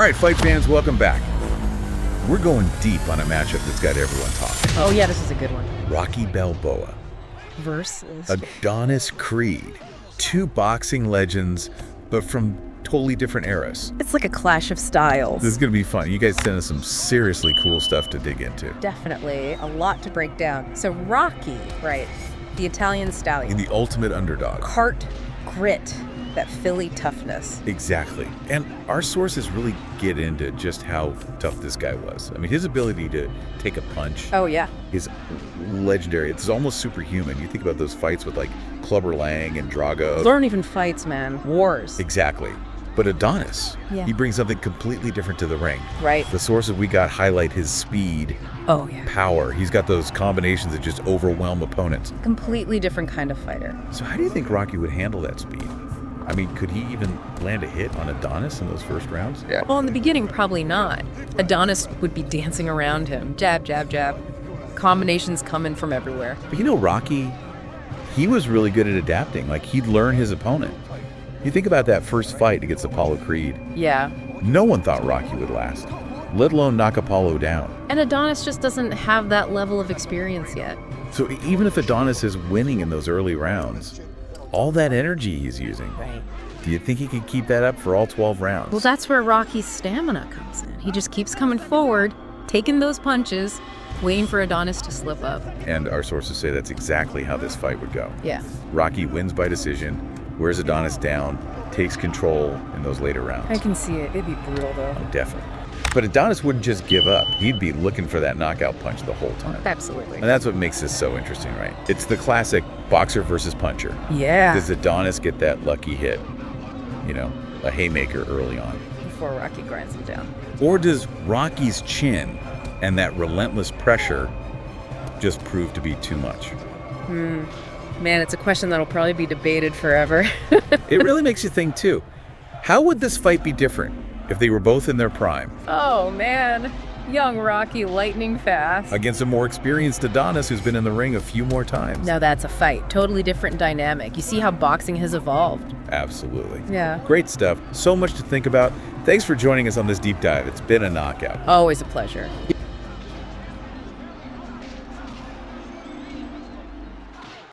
right, fight fans, welcome back. We're going deep on a matchup that's got everyone talking. Oh yeah, this is a good one. Rocky Balboa Versus Adonis Creed. Two boxing legends, but from totally different eras. It's like a clash of styles. This is going to be fun. You guys sent us some seriously cool stuff to dig into. Definitely a lot to break down. So Rocky, right? The Italian stallion. The ultimate underdog. Heart, grit, that Philly toughness. Exactly. And our sources really get into just how tough this guy was. I mean, his ability to take a punch Oh yeah. is legendary. It's almost superhuman. You think about those fights with like Clubber Lang and Drago. Those aren't even fights, man. Wars. Exactly. But Adonis, Yeah. he brings something completely different to the ring. Right. The sources we got highlight his speed, Oh yeah. power. He's got those combinations that just overwhelm opponents. Completely different kind of fighter. So how do you think Rocky would handle that speed? I mean, could he even land a hit on Adonis in those first rounds? Yeah. Well, in the beginning, probably not. Adonis would be dancing around him. Jab, jab, jab. Combinations coming from everywhere. But you know, Rocky, he was really good at adapting. Like, he'd learn his opponent. You think about that first fight against Apollo Creed. Yeah. No one thought Rocky would last, let alone knock Apollo down. And Adonis just doesn't have that level of experience yet. So even if Adonis is winning in those early rounds, all that energy he's using, Right. do you think he can keep that up for all 12 rounds? Well, that's where Rocky's stamina comes in. He just keeps coming forward, taking those punches, waiting for Adonis to slip up. And our sources say that's exactly how this fight would go. Yeah. Rocky wins by decision, wears Adonis down, takes control in those later rounds. I can see it. It'd be brutal, though. Definitely. But Adonis wouldn't just give up. He'd be looking for that knockout punch the whole time. Absolutely. And that's what makes this so interesting, right? It's the classic boxer versus puncher. Yeah. Does Adonis get that lucky hit? You know, a haymaker early on. Before Rocky grinds him down. Or does Rocky's chin and that relentless pressure just prove to be too much? Man, it's a question that'll probably be debated forever. It really makes you think, too. How would this fight be different if they were both in their prime Oh, man. Young Rocky, lightning fast. against a more experienced Adonis who's been in the ring a few more times? Now that's a fight. Totally different dynamic. You see how boxing has evolved. Absolutely. Yeah. Great stuff. So much to think about. Thanks for joining us on this deep dive. It's been a knockout. Always a pleasure.